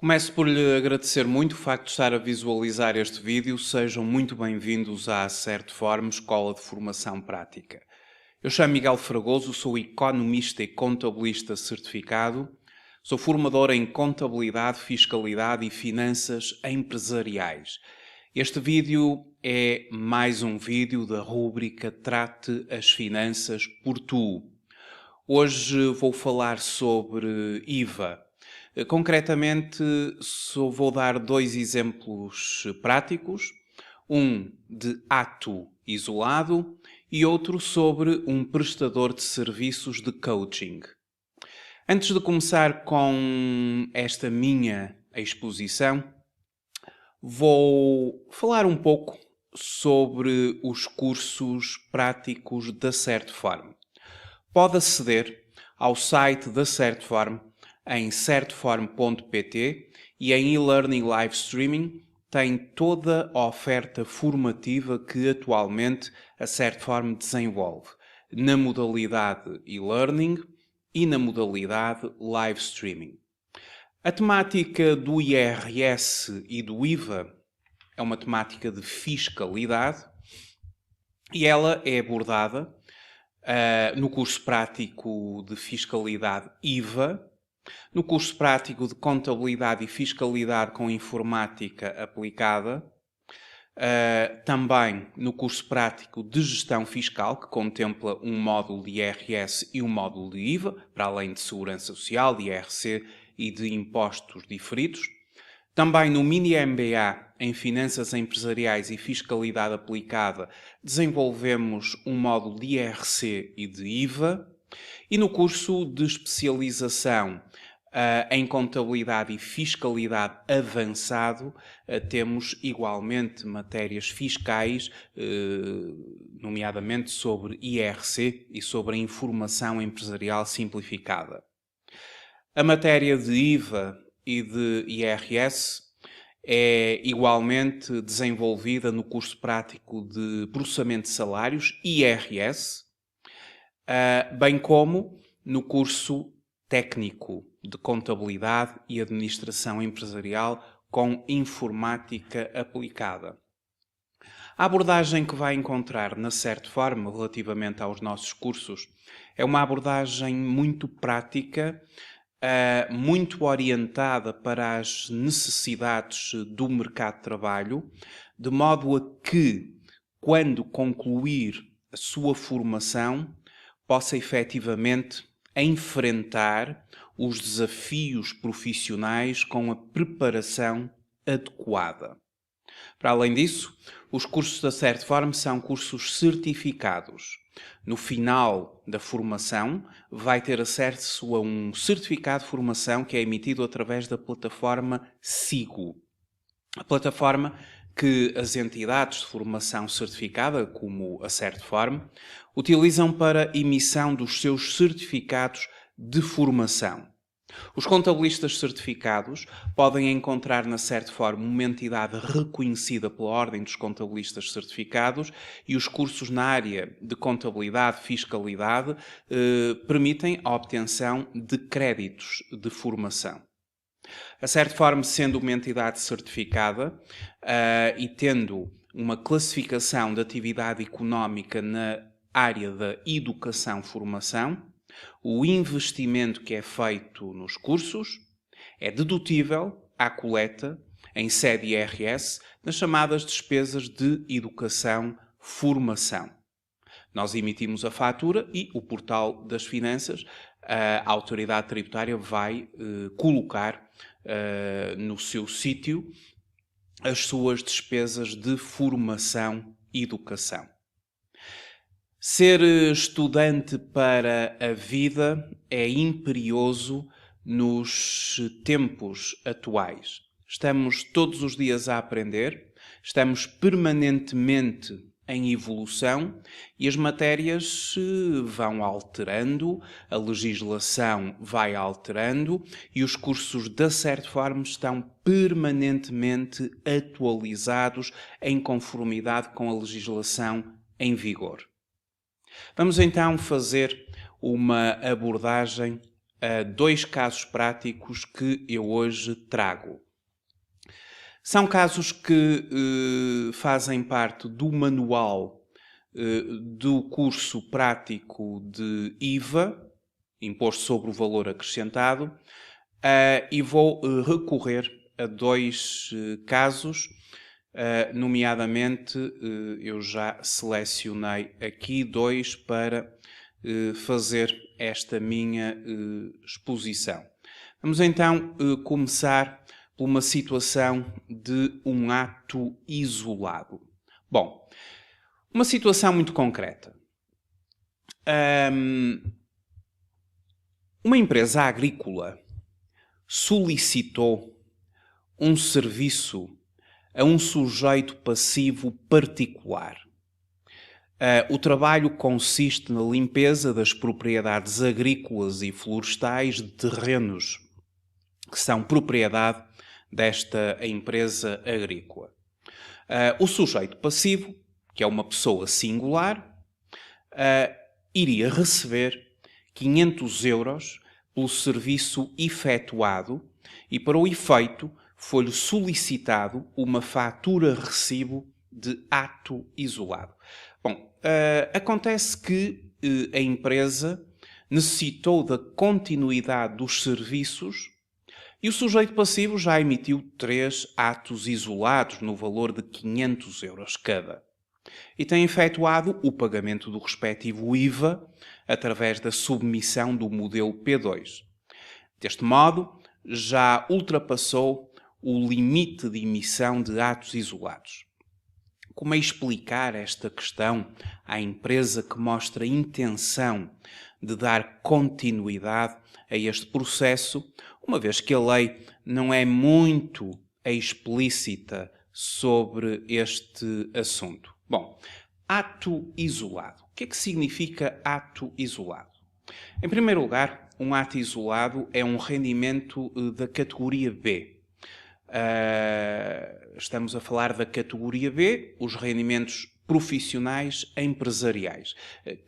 Começo por lhe agradecer muito o facto de estar a visualizar este vídeo. Sejam muito bem-vindos à Certform Escola de Formação Prática. Eu chamo Miguel Fragoso, sou economista e contabilista certificado. Sou formador em contabilidade, fiscalidade e finanças empresariais. Este vídeo é mais um vídeo da rúbrica Trate as Finanças por Tu. Hoje vou falar sobre IVA. Concretamente, só vou dar dois exemplos práticos, um de ato isolado e outro sobre um prestador de serviços de coaching. Antes de começar com esta minha exposição, vou falar um pouco sobre os cursos práticos da Certform. Pode aceder ao site da Certform em certform.pt e em e-learning live streaming tem toda a oferta formativa que atualmente a Certform desenvolve na modalidade e-learning e na modalidade live streaming. A temática do IRS e do IVA é uma temática de fiscalidade e ela é abordada no curso prático de fiscalidade IVA, no curso prático de contabilidade e fiscalidade com informática aplicada, também no curso prático de gestão fiscal, que contempla um módulo de IRS e um módulo de IVA, para além de segurança social, de IRC e de impostos diferidos. Também no mini MBA em Finanças Empresariais e Fiscalidade Aplicada desenvolvemos um módulo de IRC e de IVA. E no curso de especialização em Contabilidade e Fiscalidade Avançado temos igualmente matérias fiscais, nomeadamente sobre IRC e sobre a Informação Empresarial Simplificada. A matéria de IVA e de IRS é igualmente desenvolvida no curso prático de Processamento de Salários, IRS, bem como no curso técnico de Contabilidade e Administração Empresarial com Informática Aplicada. A abordagem que vai encontrar na Certform relativamente aos nossos cursos é uma abordagem muito prática, muito orientada para as necessidades do mercado de trabalho, de modo a que, quando concluir a sua formação, possa efetivamente enfrentar os desafios profissionais com a preparação adequada. Para além disso, os cursos da Certform são cursos certificados. No final da formação, vai ter acesso a um certificado de formação que é emitido através da plataforma SIGO. A plataforma que as entidades de formação certificada, como a Certform, utilizam para emissão dos seus certificados de formação. Os contabilistas certificados podem encontrar na Certform uma entidade reconhecida pela Ordem dos Contabilistas Certificados e os cursos na área de contabilidade e fiscalidade permitem a obtenção de créditos de formação. A Certform, sendo uma entidade certificada e tendo uma classificação de atividade económica na área da educação-formação, o investimento que é feito nos cursos é dedutível à coleta em sede IRS nas chamadas despesas de educação-formação. Nós emitimos a fatura e o Portal das Finanças, a autoridade tributária vai colocar no seu sítio as suas despesas de formação e educação. Ser estudante para a vida é imperioso nos tempos atuais. Estamos todos os dias a aprender, estamos permanentemente em evolução e as matérias vão alterando, a legislação vai alterando e os cursos da Certform estão permanentemente atualizados em conformidade com a legislação em vigor. Vamos então fazer uma abordagem a 2 casos práticos que eu hoje trago. São casos que fazem parte do manual do curso prático de IVA, Imposto sobre o Valor Acrescentado, e vou recorrer a 2 casos, nomeadamente eu já selecionei aqui 2 para fazer esta minha exposição. Vamos então começar por uma situação de um ato isolado. Bom, uma situação muito concreta. Uma empresa agrícola solicitou um serviço a um sujeito passivo particular. O trabalho consiste na limpeza das propriedades agrícolas e florestais de terrenos que são propriedade desta empresa agrícola. O sujeito passivo, que é uma pessoa singular, iria receber 500 euros pelo serviço efetuado e, para o efeito, foi-lhe solicitado uma fatura-recibo de ato isolado. Bom, acontece que a empresa necessitou da continuidade dos serviços e o sujeito passivo já emitiu 3 atos isolados no valor de 500 euros cada. E tem efetuado o pagamento do respectivo IVA através da submissão do modelo P2. Deste modo, já ultrapassou o limite de emissão de atos isolados. Como é explicar esta questão à empresa que mostra intenção de dar continuidade a este processo, uma vez que a lei não é muito explícita sobre este assunto? Bom, ato isolado. O que é que significa ato isolado? Em primeiro lugar, um ato isolado é um rendimento da categoria B. Estamos a falar da categoria B, os rendimentos profissionais empresariais.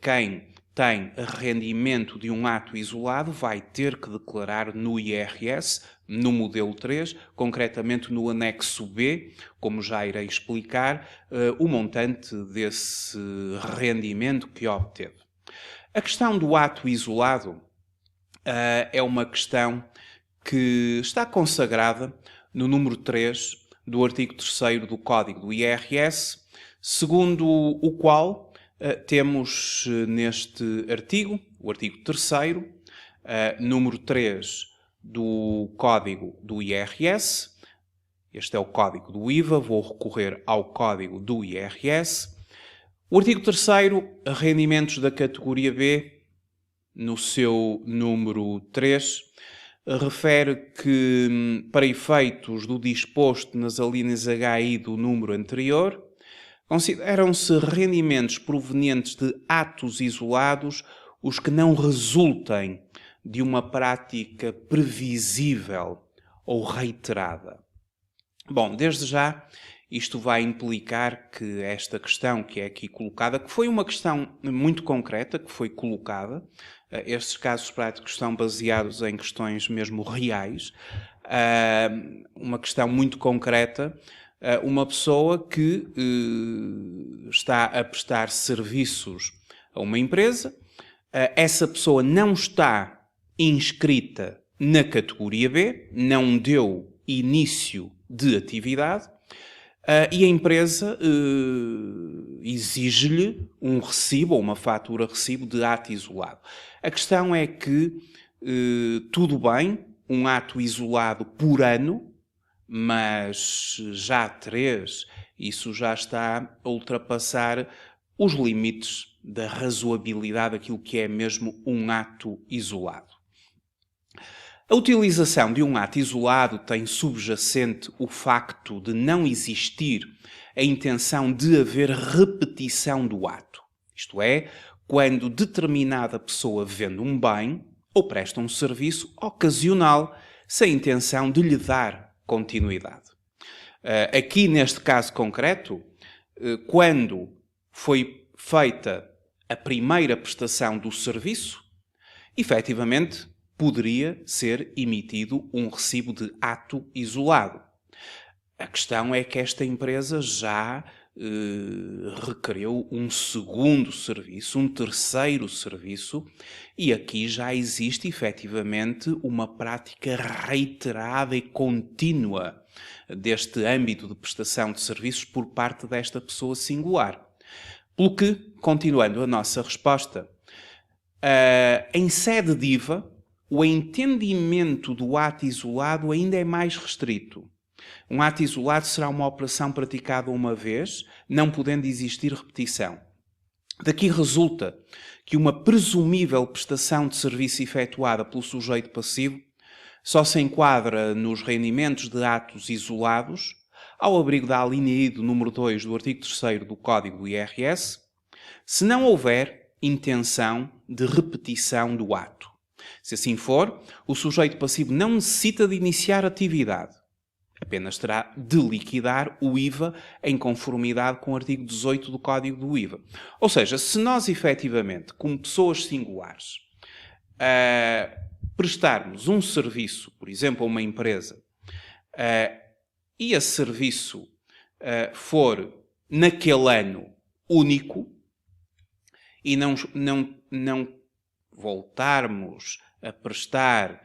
Quem tem rendimento de um ato isolado vai ter que declarar no IRS, no modelo 3, concretamente no anexo B, como já irei explicar, o montante desse rendimento que obteve. A questão do ato isolado é uma questão que está consagrada no número 3 do artigo 3º do Código do IRS, segundo o qual temos neste artigo, o artigo 3º, número 3 do Código do IRS, este é o Código do IVA, vou recorrer ao Código do IRS. O artigo 3º, rendimentos da categoria B, no seu número 3, refere que, para efeitos do disposto nas alíneas H e I do número anterior, consideram-se rendimentos provenientes de atos isolados os que não resultem de uma prática previsível ou reiterada. Bom, desde já, isto vai implicar que esta questão que é aqui colocada, que foi uma questão muito concreta, que foi colocada, estes casos práticos são baseados em questões mesmo reais, uma questão muito concreta, uma pessoa que está a prestar serviços a uma empresa, essa pessoa não está inscrita na categoria B, não deu início de atividade, e a empresa exige-lhe um recibo ou uma fatura-recibo de ato isolado. A questão é que, tudo bem, um ato isolado por ano, mas já 3, isso já está a ultrapassar os limites da razoabilidade daquilo que é mesmo um ato isolado. A utilização de um ato isolado tem subjacente o facto de não existir a intenção de haver repetição do ato. Isto é, quando determinada pessoa vende um bem ou presta um serviço ocasional sem intenção de lhe dar continuidade. Aqui, neste caso concreto, quando foi feita a primeira prestação do serviço, efetivamente, poderia ser emitido um recibo de ato isolado. A questão é que esta empresa já requereu um segundo serviço, um terceiro serviço, e aqui já existe efetivamente uma prática reiterada e contínua deste âmbito de prestação de serviços por parte desta pessoa singular. Pelo que, continuando a nossa resposta, em sede de IVA, o entendimento do ato isolado ainda é mais restrito. Um ato isolado será uma operação praticada uma vez, não podendo existir repetição. Daqui resulta que uma presumível prestação de serviço efetuada pelo sujeito passivo só se enquadra nos rendimentos de atos isolados, ao abrigo da alínea I do número 2 do artigo 3º do Código do IRS, se não houver intenção de repetição do ato. Se assim for, o sujeito passivo não necessita de iniciar atividade. Apenas terá de liquidar o IVA em conformidade com o artigo 18 do Código do IVA. Ou seja, se nós efetivamente, como pessoas singulares, prestarmos um serviço, por exemplo, a uma empresa, e esse serviço for naquele ano único, e não voltarmos a prestar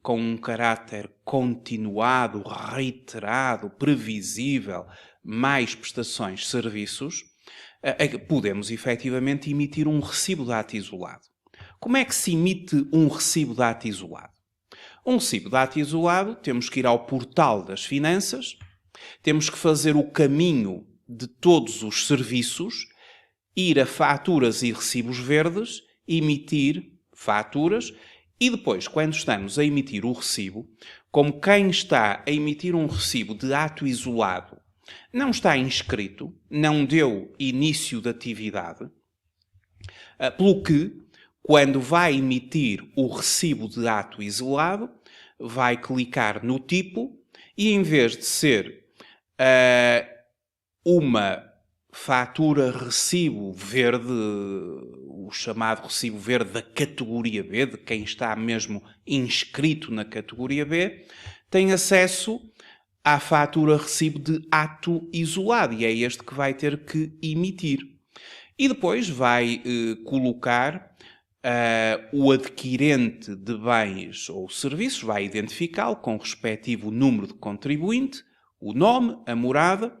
com um caráter continuado, reiterado, previsível, mais prestações de serviços, podemos efetivamente emitir um recibo de ato isolado. Como é que se emite um recibo de ato isolado? Um recibo de ato isolado, temos que ir ao portal das finanças, temos que fazer o caminho de todos os serviços, ir a faturas e recibos verdes, emitir faturas e depois, quando estamos a emitir o recibo, como quem está a emitir um recibo de ato isolado não está inscrito, não deu início de atividade, pelo que, quando vai emitir o recibo de ato isolado, vai clicar no tipo e, em vez de ser uma fatura recibo verde, o chamado recibo verde da categoria B, de quem está mesmo inscrito na categoria B, tem acesso à fatura recibo de ato isolado e é este que vai ter que emitir. E depois vai colocar o adquirente de bens ou serviços, vai identificá-lo com o respectivo número de contribuinte, o nome, a morada,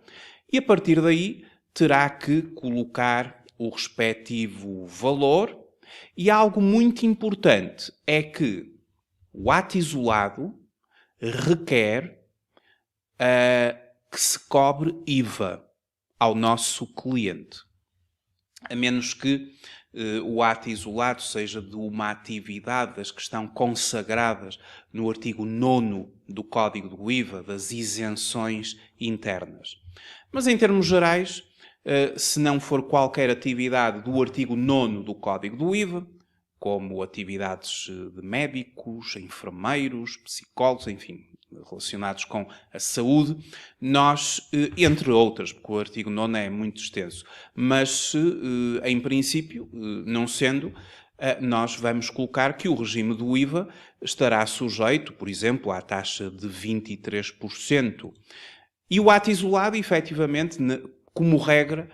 e a partir daí terá que colocar o respectivo valor. E algo muito importante é que o ato isolado requer que se cobre IVA ao nosso cliente. A menos que o ato isolado seja de uma atividade das que estão consagradas no artigo 9º do Código do IVA, das isenções internas. Mas, em termos gerais, se não for qualquer atividade do artigo 9º do Código do IVA, como atividades de médicos, enfermeiros, psicólogos, enfim, relacionados com a saúde, nós, entre outras, porque o artigo 9º é muito extenso, mas, em princípio, não sendo, nós vamos colocar que o regime do IVA estará sujeito, por exemplo, à taxa de 23%. E o ato isolado, efetivamente, como regra,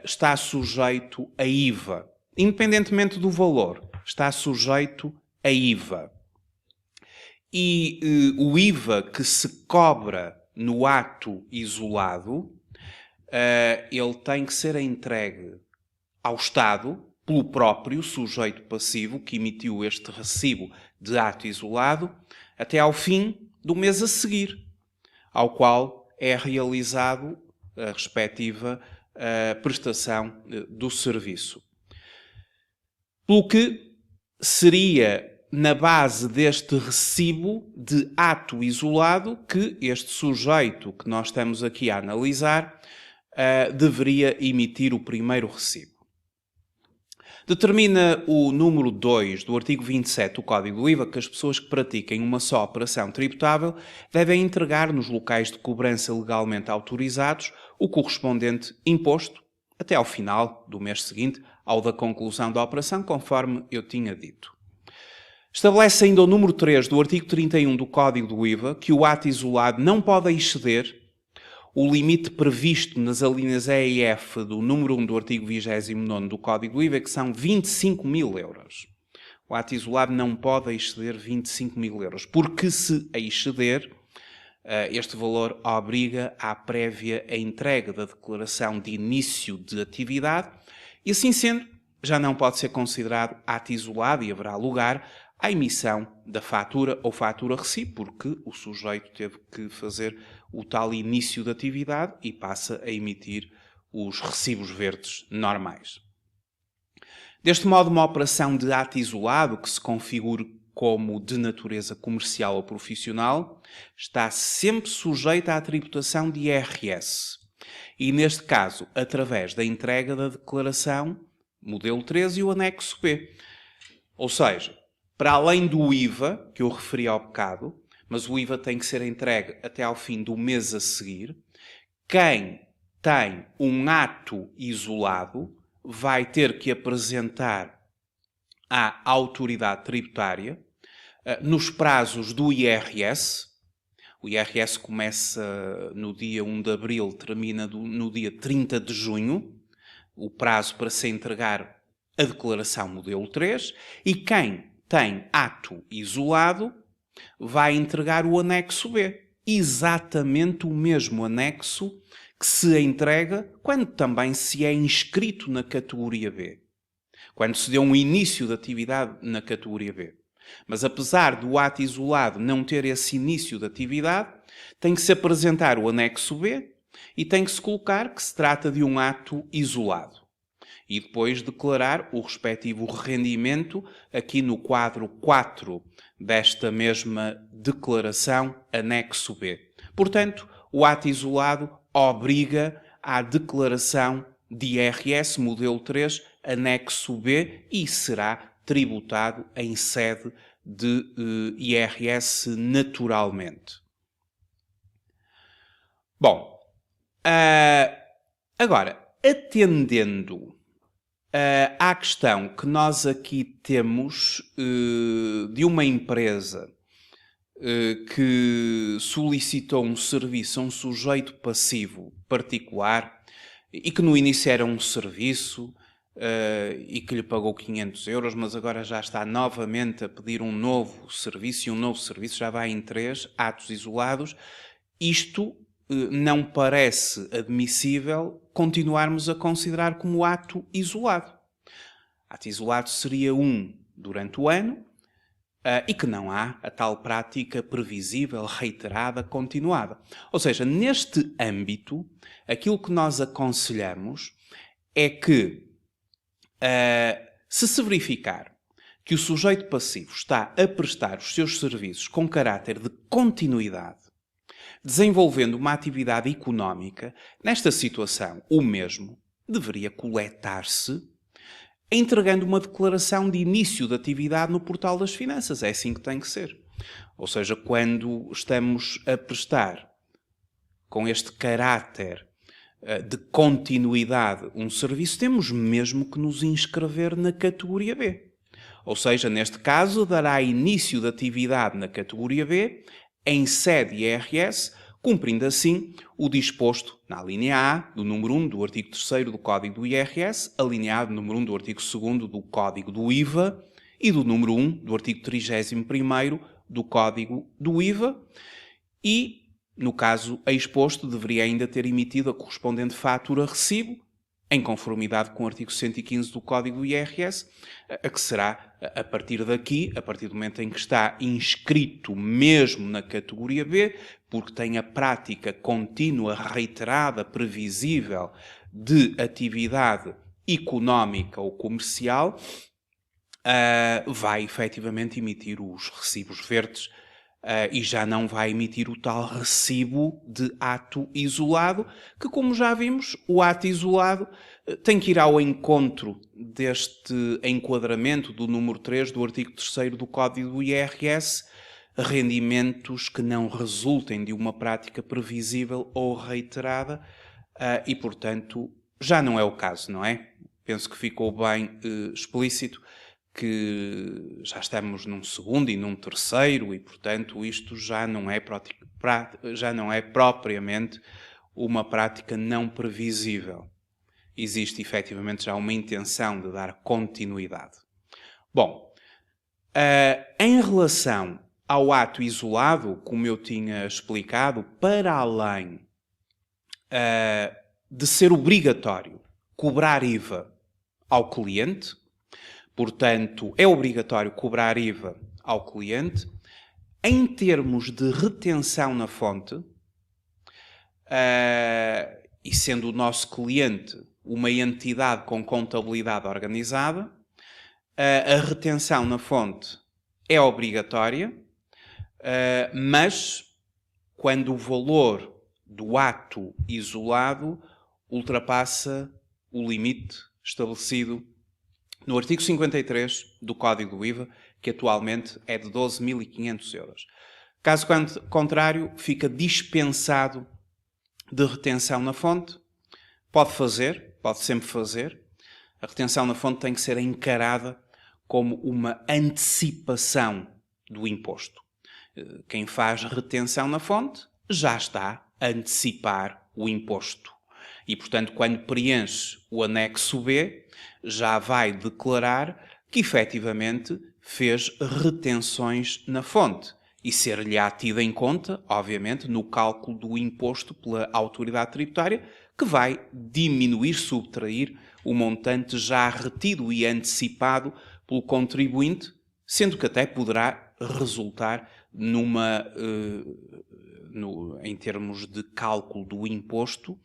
está sujeito a IVA. Independentemente do valor, está sujeito a IVA. E o IVA que se cobra no ato isolado, ele tem que ser entregue ao Estado, pelo próprio sujeito passivo que emitiu este recibo de ato isolado, até ao fim do mês a seguir, ao qual é realizado a respectiva prestação do serviço. Pelo que seria na base deste recibo de ato isolado que este sujeito que nós estamos aqui a analisar deveria emitir o primeiro recibo. Determina o número 2 do artigo 27 do Código do IVA que as pessoas que pratiquem uma só operação tributável devem entregar nos locais de cobrança legalmente autorizados o correspondente imposto até ao final do mês seguinte, ao da conclusão da operação, conforme eu tinha dito. Estabelece ainda o número 3 do artigo 31 do Código do IVA que o ato isolado não pode exceder o limite previsto nas alíneas E e F do número 1 do artigo 29º do Código do IVA, que são 25 mil euros. O ato isolado não pode exceder 25 mil euros, porque se exceder, este valor obriga à prévia entrega da declaração de início de atividade e, assim sendo, já não pode ser considerado ato isolado e haverá lugar à emissão da fatura ou fatura-recibo, porque o sujeito teve que fazer o tal início de atividade e passa a emitir os recibos verdes normais. Deste modo, uma operação de ato isolado que se configure como de natureza comercial ou profissional está sempre sujeita à tributação de IRS. E, neste caso, através da entrega da declaração modelo 13 e o anexo B. Ou seja, para além do IVA, que eu referi ao bocado, mas o IVA tem que ser entregue até ao fim do mês a seguir, quem tem um ato isolado vai ter que apresentar à autoridade tributária, nos prazos do IRS. O IRS começa no dia 1 de abril, termina no dia 30 de junho, o prazo para se entregar a declaração modelo 3, e quem tem ato isolado vai entregar o anexo B. Exatamente o mesmo anexo que se entrega quando também se é inscrito na categoria B. Quando se deu um início de atividade na categoria B. Mas apesar do ato isolado não ter esse início de atividade, tem que se apresentar o anexo B e tem que se colocar que se trata de um ato isolado. E depois declarar o respectivo rendimento aqui no quadro 4 desta mesma declaração, anexo B. Portanto, o ato isolado obriga à declaração de IRS modelo 3, anexo B, e será tributado em sede de IRS naturalmente. Bom, agora, atendendo à questão que nós aqui temos de uma empresa que solicitou um serviço a um sujeito passivo particular e que no início era um serviço e que lhe pagou 500 euros, mas agora já está novamente a pedir um novo serviço, e um novo serviço já vai em 3 atos isolados. Isto não parece admissível continuarmos a considerar como ato isolado. Ato isolado seria um durante o ano e que não há a tal prática previsível, reiterada, continuada. Ou seja, neste âmbito, aquilo que nós aconselhamos é que se verificar que o sujeito passivo está a prestar os seus serviços com caráter de continuidade, desenvolvendo uma atividade económica, nesta situação, o mesmo deveria coletar-se entregando uma declaração de início de atividade no Portal das Finanças. É assim que tem que ser. Ou seja, quando estamos a prestar com este caráter de continuidade um serviço, temos mesmo que nos inscrever na categoria B. Ou seja, neste caso, dará início de atividade na categoria B em sede IRS, cumprindo assim o disposto na linha A do número 1 do artigo 3º do Código do IRS, alineado no número 1 do artigo 2º do Código do IVA e do número 1 do artigo 31º do Código do IVA e, no caso exposto, deveria ainda ter emitido a correspondente fatura-recibo, em conformidade com o artigo 115 do Código do IRS, a que será, a partir daqui, a partir do momento em que está inscrito mesmo na categoria B, porque tem a prática contínua, reiterada, previsível de atividade económica ou comercial, vai efetivamente emitir os recibos verdes e já não vai emitir o tal recibo de ato isolado, que, como já vimos, o ato isolado tem que ir ao encontro deste enquadramento do número 3 do artigo 3º do Código do IRS, rendimentos que não resultem de uma prática previsível ou reiterada e, portanto, já não é o caso, não é? Penso que ficou bem explícito que já estamos num segundo e num terceiro e, portanto, isto já não é propriamente uma prática não previsível. Existe efetivamente já uma intenção de dar continuidade. Bom, em relação ao ato isolado, como eu tinha explicado, para além de ser obrigatório cobrar IVA ao cliente, portanto, é obrigatório cobrar IVA ao cliente, em termos de retenção na fonte, e sendo o nosso cliente uma entidade com contabilidade organizada, a retenção na fonte é obrigatória, mas quando o valor do ato isolado ultrapassa o limite estabelecido no artigo 53 do Código do IVA, que atualmente é de 12.500 euros. Caso contrário, fica dispensado de retenção na fonte. Pode sempre fazer. A retenção na fonte tem que ser encarada como uma antecipação do imposto. Quem faz retenção na fonte já está a antecipar o imposto. E, portanto, quando preenche o anexo B, já vai declarar que, efetivamente, fez retenções na fonte. E ser-lhe-á tida em conta, obviamente, no cálculo do imposto pela autoridade tributária, que vai diminuir, subtrair o montante já retido e antecipado pelo contribuinte, sendo que até poderá resultar em termos de cálculo do imposto,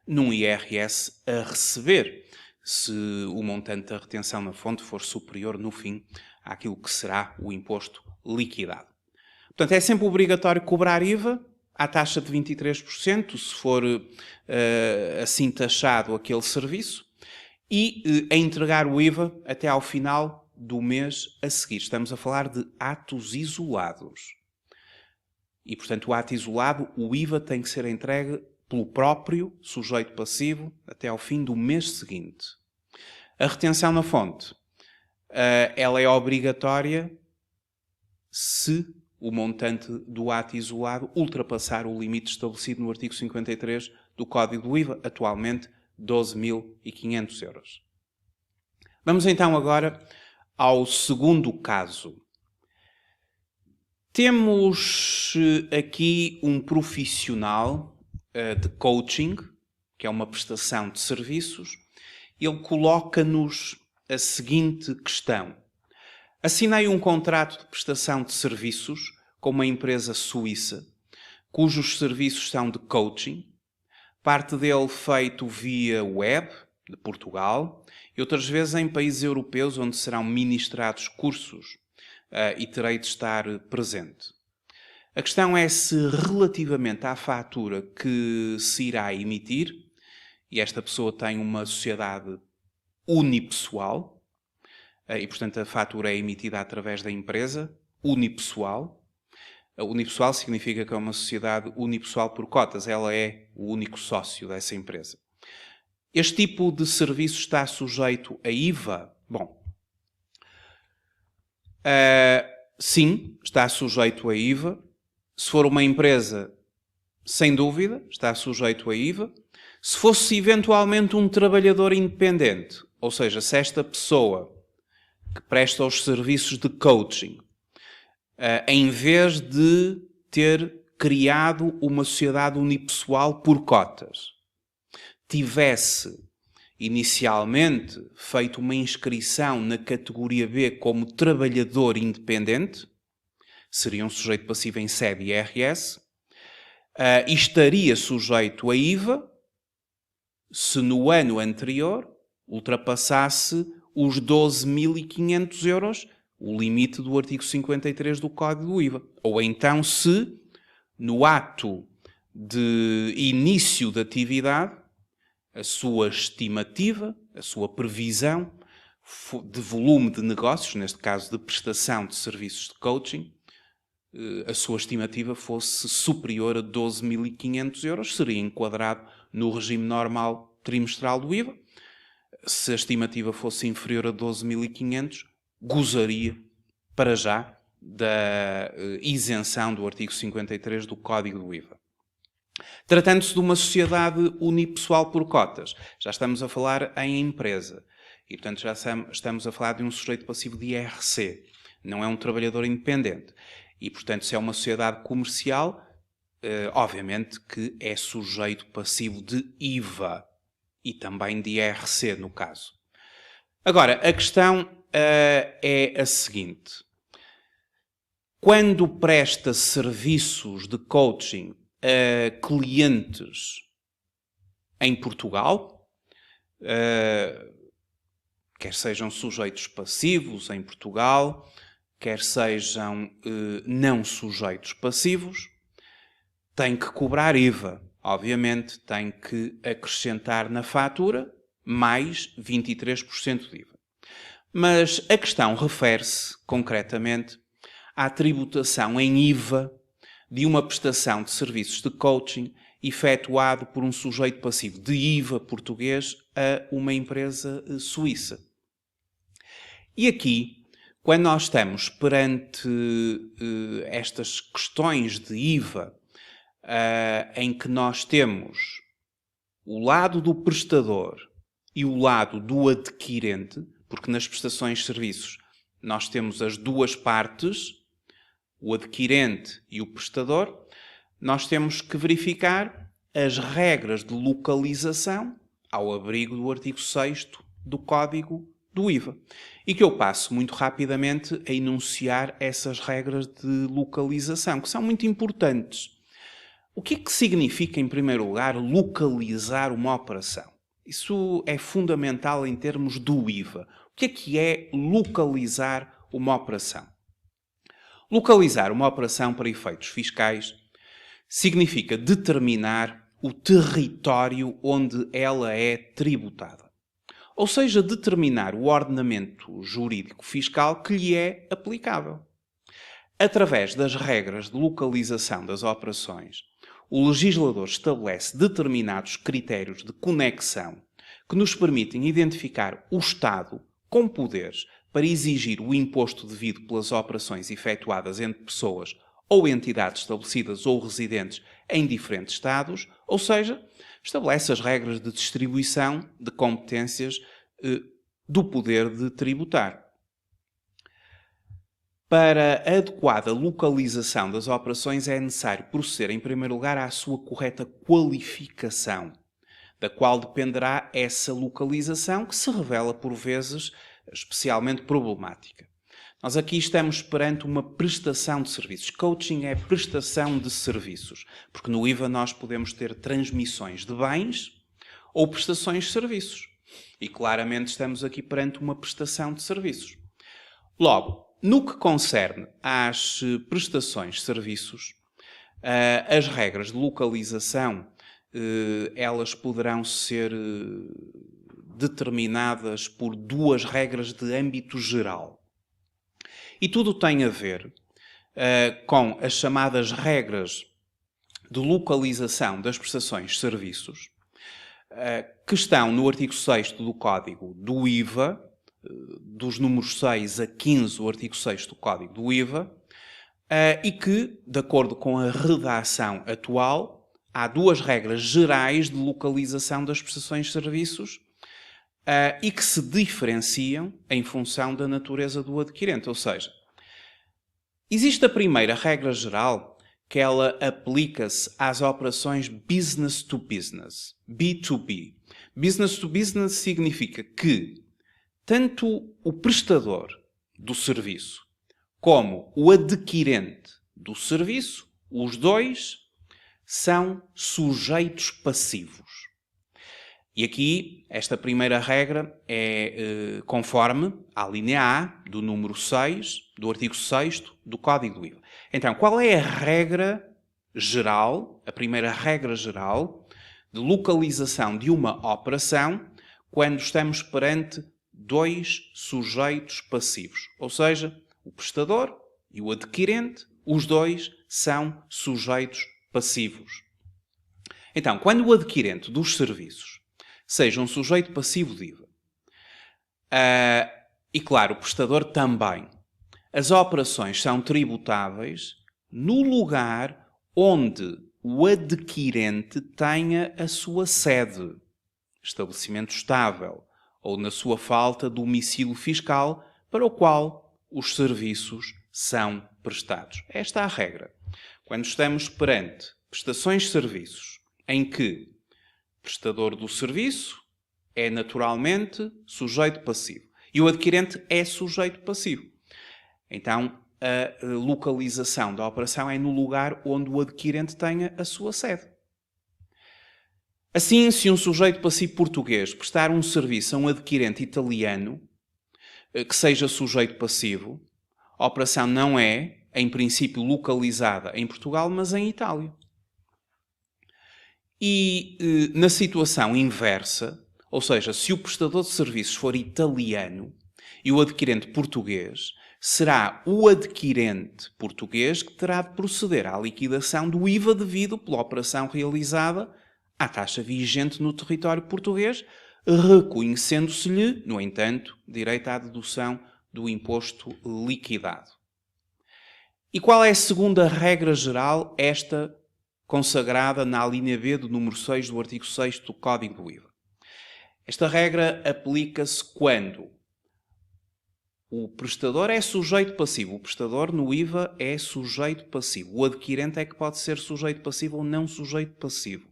num IRS a receber, se o montante da retenção na fonte for superior, no fim, àquilo que será o imposto liquidado. Portanto, é sempre obrigatório cobrar IVA à taxa de 23%, se for assim taxado aquele serviço, e a entregar o IVA até ao final do mês a seguir. Estamos a falar de atos isolados. E, portanto, o ato isolado, o IVA tem que ser entregue pelo próprio sujeito passivo até ao fim do mês seguinte. A retenção na fonte, ela é obrigatória se o montante do ato isolado ultrapassar o limite estabelecido no artigo 53 do Código do IVA, atualmente 12.500 euros. Vamos então agora ao segundo caso. Temos aqui um profissional de coaching, que é uma prestação de serviços. Ele coloca-nos a seguinte questão. Assinei um contrato de prestação de serviços com uma empresa suíça, cujos serviços são de coaching, parte dele feito via web, de Portugal, e outras vezes em países europeus onde serão ministrados cursos e terei de estar presente. A questão é se, relativamente à fatura que se irá emitir, e esta pessoa tem uma sociedade unipessoal, e, portanto, a fatura é emitida através da empresa, unipessoal. A unipessoal significa que é uma sociedade unipessoal por cotas. Ela é o único sócio dessa empresa. Este tipo de serviço está sujeito a IVA? Bom, sim, está sujeito a IVA. Se for uma empresa, sem dúvida, está sujeito a IVA. Se fosse eventualmente um trabalhador independente, ou seja, se esta pessoa que presta os serviços de coaching, em vez de ter criado uma sociedade unipessoal por cotas, tivesse inicialmente feito uma inscrição na categoria B como trabalhador independente, seria um sujeito passivo em sede IRS, e estaria sujeito a IVA se no ano anterior ultrapassasse os 12.500 euros, o limite do artigo 53 do Código do IVA. Ou então se, no ato de início da atividade, a sua estimativa, a sua previsão de volume de negócios, neste caso de prestação de serviços de coaching, a sua estimativa fosse superior a 12.500 euros, seria enquadrado no regime normal trimestral do IVA. Se a estimativa fosse inferior a 12.500, gozaria, para já, da isenção do artigo 53 do Código do IVA. Tratando-se de uma sociedade unipessoal por cotas, já estamos a falar em empresa. E, portanto, já estamos a falar de um sujeito passivo de IRC. Não é um trabalhador independente. E, portanto, se é uma sociedade comercial, obviamente que é sujeito passivo de IVA. E também de IRC, no caso. Agora, a questão é a seguinte. Quando presta serviços de coaching a clientes em Portugal, quer sejam sujeitos passivos em Portugal, quer sejam não sujeitos passivos, tem que cobrar IVA. Obviamente, tem que acrescentar na fatura mais 23% de IVA. Mas a questão refere-se, concretamente, à tributação em IVA de uma prestação de serviços de coaching efetuado por um sujeito passivo de IVA português a uma empresa suíça. E aqui, quando nós estamos perante estas questões de IVA, em que nós temos o lado do prestador e o lado do adquirente, porque nas prestações de serviços nós temos as duas partes, o adquirente e o prestador, nós temos que verificar as regras de localização ao abrigo do artigo 6º do Código do IVA. E que eu passo muito rapidamente a enunciar essas regras de localização, que são muito importantes. O que é que significa, em primeiro lugar, localizar uma operação? Isso é fundamental em termos do IVA. O que é localizar uma operação? Localizar uma operação para efeitos fiscais significa determinar o território onde ela é tributada. Ou seja, determinar o ordenamento jurídico fiscal que lhe é aplicável. Através das regras de localização das operações, o legislador estabelece determinados critérios de conexão que nos permitem identificar o Estado com poderes para exigir o imposto devido pelas operações efetuadas entre pessoas ou entidades estabelecidas ou residentes em diferentes Estados, ou seja, estabelece as regras de distribuição de competências do poder de tributar. Para a adequada localização das operações é necessário proceder, em primeiro lugar, à sua correta qualificação, da qual dependerá essa localização que se revela, por vezes, especialmente problemática. Nós aqui estamos perante uma prestação de serviços. Coaching é prestação de serviços, porque no IVA nós podemos ter transmissões de bens ou prestações de serviços. E claramente estamos aqui perante uma prestação de serviços. Logo, no que concerne às prestações de serviços, as regras de localização, elas poderão ser determinadas por duas regras de âmbito geral. E tudo tem a ver com as chamadas regras de localização das prestações de serviços, que estão no artigo 6º do Código do IVA, dos números 6 a 15 do artigo 6º do Código do IVA, e que, de acordo com a redação atual, há duas regras gerais de localização das prestações de serviços e que se diferenciam em função da natureza do adquirente. Ou seja, existe a primeira regra geral, que ela aplica-se às operações business to business, B2B. Business to business significa que tanto o prestador do serviço como o adquirente do serviço, os dois são sujeitos passivos. E aqui, esta primeira regra é conforme à linha A do número 6 do artigo 6º do Código do IVA. Então, qual é a regra geral, a primeira regra geral de localização de uma operação quando estamos perante dois sujeitos passivos? Ou seja, o prestador e o adquirente, os dois são sujeitos passivos. Então, quando o adquirente dos serviços seja um sujeito passivo de IVA, E claro, o prestador também. As operações são tributáveis no lugar onde o adquirente tenha a sua sede, estabelecimento estável, ou na sua falta, domicílio fiscal para o qual os serviços são prestados. Esta é a regra. Quando estamos perante prestações de serviços em que o prestador do serviço é naturalmente sujeito passivo e o adquirente é sujeito passivo, então a localização da operação é no lugar onde o adquirente tenha a sua sede. Assim, se um sujeito passivo português prestar um serviço a um adquirente italiano que seja sujeito passivo, a operação não é, em princípio, localizada em Portugal, mas em Itália. E na situação inversa, ou seja, se o prestador de serviços for italiano e o adquirente português, será o adquirente português que terá de proceder à liquidação do IVA devido pela operação realizada à taxa vigente no território português, reconhecendo-se-lhe, no entanto, direito à dedução do imposto liquidado. E qual é a segunda regra geral, esta consagrada na alínea B do número 6 do artigo 6º do Código do IVA? Esta regra aplica-se quando o prestador é sujeito passivo. O prestador no IVA é sujeito passivo. O adquirente é que pode ser sujeito passivo ou não sujeito passivo.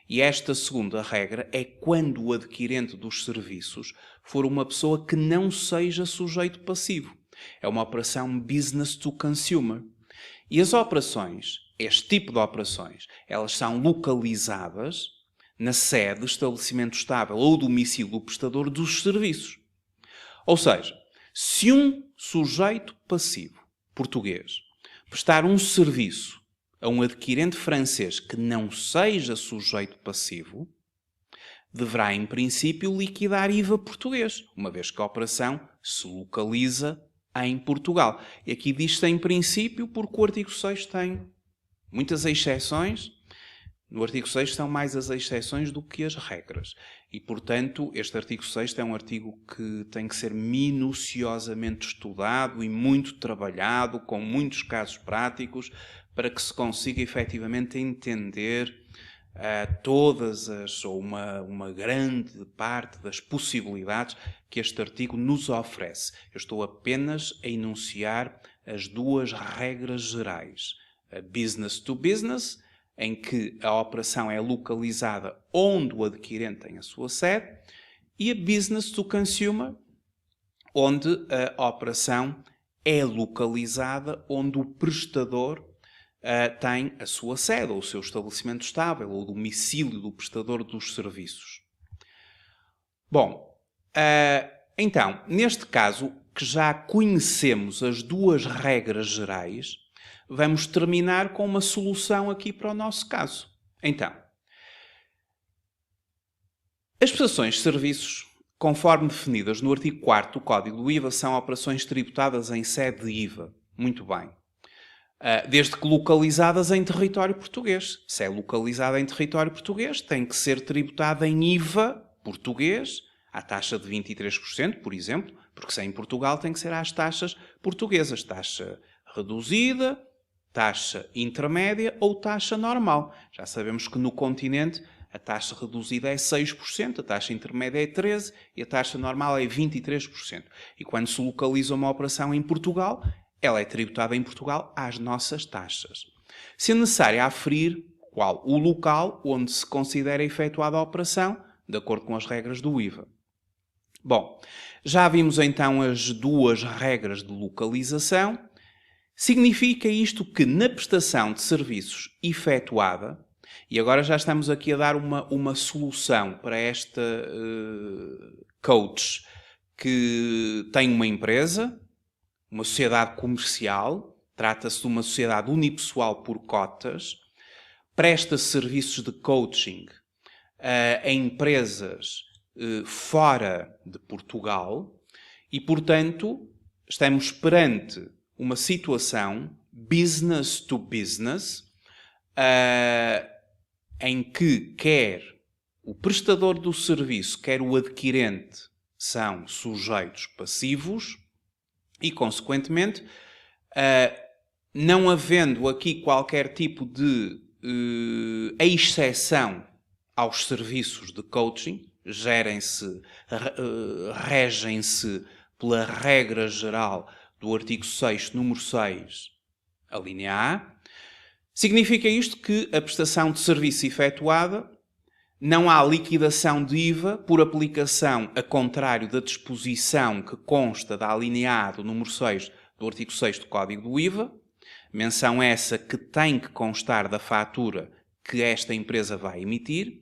E esta segunda regra é quando o adquirente dos serviços for uma pessoa que não seja sujeito passivo. É uma operação business to consumer. E as operações, este tipo de operações, elas são localizadas na sede, estabelecimento estável ou domicílio do prestador dos serviços. Ou seja, se um sujeito passivo português prestar um serviço a um adquirente francês que não seja sujeito passivo, deverá, em princípio, liquidar IVA português, uma vez que a operação se localiza em Portugal. E aqui diz-se em princípio porque o artigo 6 tem muitas exceções. No artigo 6 são mais as exceções do que as regras. E, portanto, este artigo 6 é um artigo que tem que ser minuciosamente estudado e muito trabalhado, com muitos casos práticos, para que se consiga efetivamente entender todas as, ou uma grande parte das possibilidades que este artigo nos oferece. Eu estou apenas a enunciar as duas regras gerais. A business to business, em que a operação é localizada onde o adquirente tem a sua sede, e a business to consumer, onde a operação é localizada onde o prestador tem a sua sede, ou o seu estabelecimento estável, ou o domicílio do prestador dos serviços. Bom, então, neste caso, que já conhecemos as duas regras gerais, vamos terminar com uma solução aqui para o nosso caso. Então, as prestações de serviços, conforme definidas no artigo 4º do Código do IVA, são operações tributadas em sede de IVA. Muito bem. Desde que localizadas em território português. Se é localizada em território português, tem que ser tributada em IVA português, à taxa de 23%, por exemplo, porque se é em Portugal tem que ser às taxas portuguesas. Taxa reduzida, taxa intermédia ou taxa normal. Já sabemos que no continente a taxa reduzida é 6%, a taxa intermédia é 13% e a taxa normal é 23%. E quando se localiza uma operação em Portugal, ela é tributada em Portugal às nossas taxas. Se é necessário aferir qual o local onde se considera efetuada a operação, de acordo com as regras do IVA. Bom, já vimos então as duas regras de localização. Significa isto que na prestação de serviços efetuada, e agora já estamos aqui a dar uma solução para esta coach que tem uma empresa, uma sociedade comercial, trata-se de uma sociedade unipessoal por cotas, presta serviços de coaching a empresas fora de Portugal e, portanto, estamos perante uma situação business to business em que quer o prestador do serviço, quer o adquirente, são sujeitos passivos e, consequentemente, não havendo aqui qualquer tipo de exceção aos serviços de coaching, regem-se pela regra geral do artigo 6º, número 6, a linha A, significa isto que a prestação de serviço efetuada não há liquidação de IVA por aplicação a contrário da disposição que consta da linha A do número 6 do artigo 6 do Código do IVA, menção essa que tem que constar da fatura que esta empresa vai emitir,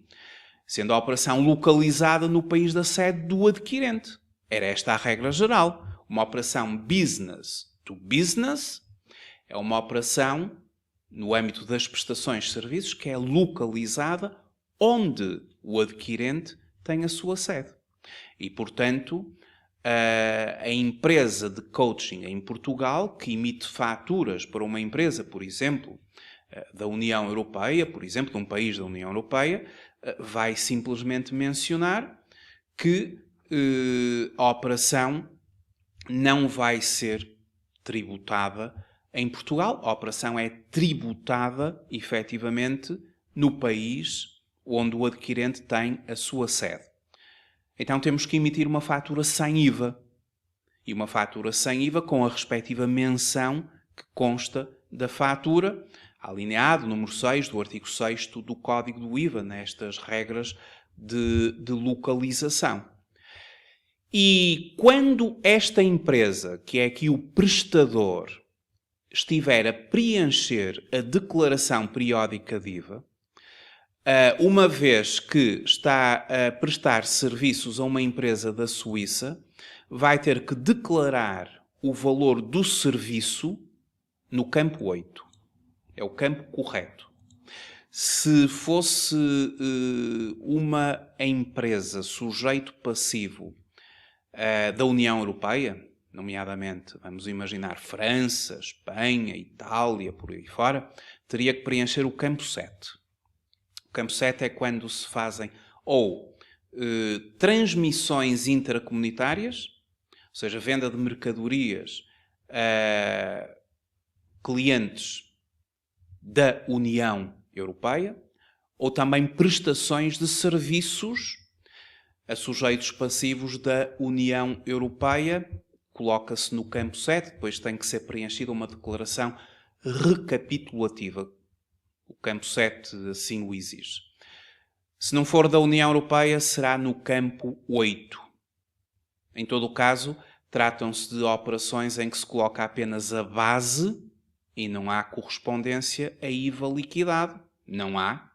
sendo a operação localizada no país da sede do adquirente. Era esta a regra geral. Uma operação business to business é uma operação no âmbito das prestações de serviços que é localizada onde o adquirente tem a sua sede. E, portanto, a empresa de coaching em Portugal, que emite faturas para uma empresa, por exemplo, da União Europeia, por exemplo, de um país da União Europeia, vai simplesmente mencionar que a operação não vai ser tributada em Portugal. A operação é tributada, efetivamente, no país onde o adquirente tem a sua sede. Então temos que emitir uma fatura sem IVA. E uma fatura sem IVA com a respectiva menção que consta da fatura, alineado número 6 do artigo 6º do Código do IVA, nestas regras de localização. E quando esta empresa, que é aqui o prestador, estiver a preencher a declaração periódica de IVA, uma vez que está a prestar serviços a uma empresa da Suíça, vai ter que declarar o valor do serviço no campo 8. É o campo correto. Se fosse uma empresa sujeito passivo da União Europeia, nomeadamente, vamos imaginar, França, Espanha, Itália, por aí fora, teria que preencher o campo 7. O campo 7 é quando se fazem ou transmissões intracomunitárias, ou seja, venda de mercadorias a clientes da União Europeia, ou também prestações de serviços a sujeitos passivos da União Europeia. Coloca-se no campo 7, depois tem que ser preenchida uma declaração recapitulativa. O campo 7 assim o exige. Se não for da União Europeia, será no campo 8. Em todo o caso, tratam-se de operações em que se coloca apenas a base e não há correspondência a IVA liquidado. Não há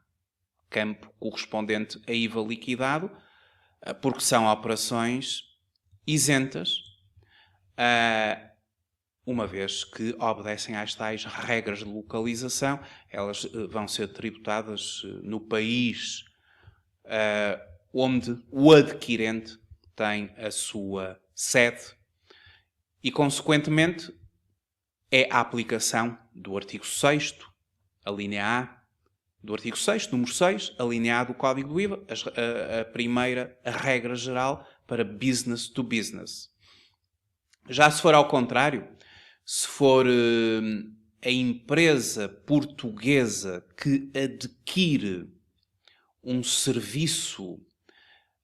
campo correspondente a IVA liquidado, porque são operações isentas, uma vez que obedecem às tais regras de localização. Elas vão ser tributadas no país onde o adquirente tem a sua sede e, consequentemente, é a aplicação do artigo 6º, a linha A, do artigo 6º, número 6, a linha A do Código do IVA, a regra geral para business to business. Já se for ao contrário, se for a empresa portuguesa que adquire um serviço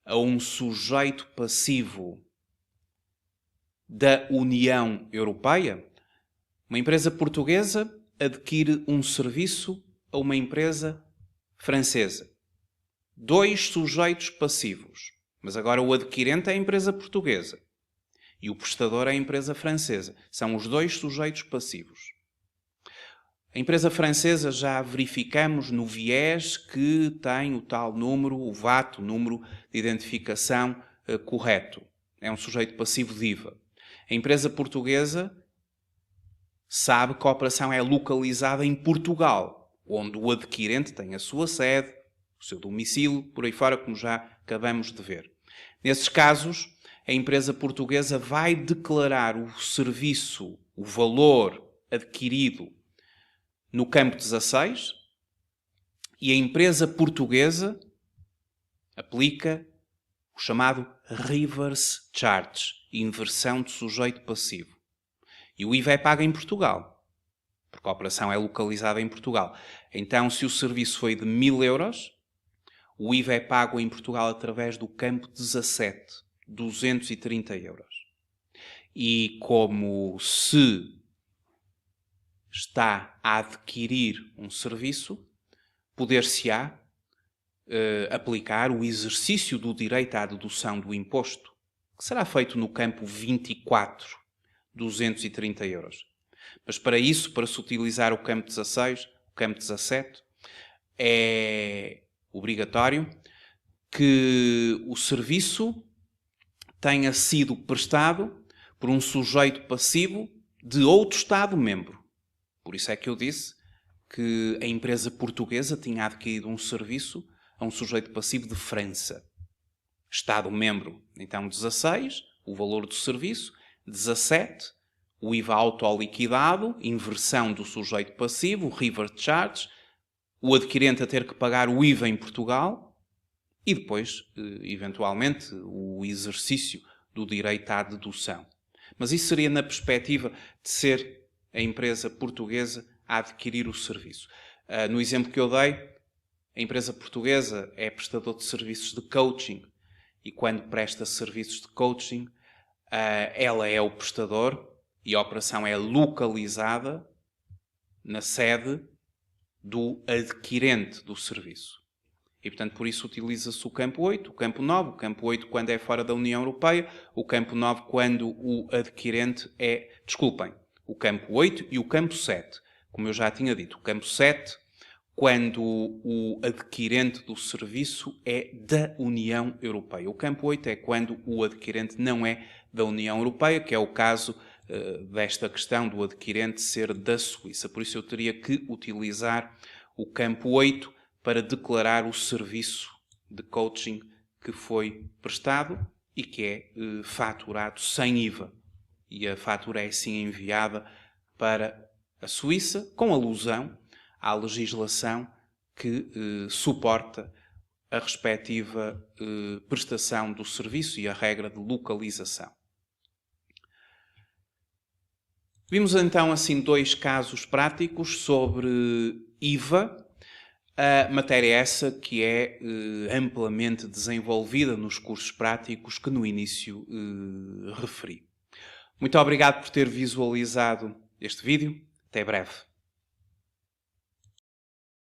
a um sujeito passivo da União Europeia, uma empresa portuguesa adquire um serviço a uma empresa francesa. 2 sujeitos passivos, mas agora o adquirente é a empresa portuguesa e o prestador é a empresa francesa. São os 2 sujeitos passivos. A empresa francesa já verificamos no viés que tem o tal número, o VAT, o número de identificação correto. É um sujeito passivo de IVA. A empresa portuguesa sabe que a operação é localizada em Portugal, onde o adquirente tem a sua sede, o seu domicílio, por aí fora, como já acabamos de ver. Nesses casos, a empresa portuguesa vai declarar o serviço, o valor adquirido no campo 16 e a empresa portuguesa aplica chamado reverse charge, inversão de sujeito passivo. E o IVA é pago em Portugal, porque a operação é localizada em Portugal. Então, se o serviço foi de 1.000 euros, o IVA é pago em Portugal através do campo 17, 230 euros. E como se está a adquirir um serviço, poder-se-á aplicar o exercício do direito à dedução do imposto, que será feito no campo 24, 230 euros. Mas para isso, para se utilizar o campo 16, o campo 17, é obrigatório que o serviço tenha sido prestado por um sujeito passivo de outro Estado-membro. Por isso é que eu disse que a empresa portuguesa tinha adquirido um serviço a um sujeito passivo de França. Estado-membro, então 16, o valor do serviço, 17, o IVA autoliquidado, inversão do sujeito passivo, o reverse charge, o adquirente a ter que pagar o IVA em Portugal e depois, eventualmente, o exercício do direito à dedução. Mas isso seria na perspectiva de ser a empresa portuguesa a adquirir o serviço. No exemplo que eu dei, a empresa portuguesa é prestador de serviços de coaching e quando presta serviços de coaching, ela é o prestador e a operação é localizada na sede do adquirente do serviço. E, portanto, por isso utiliza-se o campo 8, o campo 9, o campo 8 quando é fora da União Europeia, o campo 9 quando o adquirente é... Desculpem, o campo 8 e o campo 7. Como eu já tinha dito, o campo 7 quando o adquirente do serviço é da União Europeia. O campo 8 é quando o adquirente não é da União Europeia, que é o caso desta questão do adquirente ser da Suíça. Por isso eu teria que utilizar o campo 8 para declarar o serviço de coaching que foi prestado e que é faturado sem IVA. E a fatura é assim enviada para a Suíça, com alusão à legislação que suporta a respectiva prestação do serviço e a regra de localização. Vimos então assim 2 casos práticos sobre IVA, a matéria essa que é amplamente desenvolvida nos cursos práticos que no início referi. Muito obrigado por ter visualizado este vídeo. Até breve.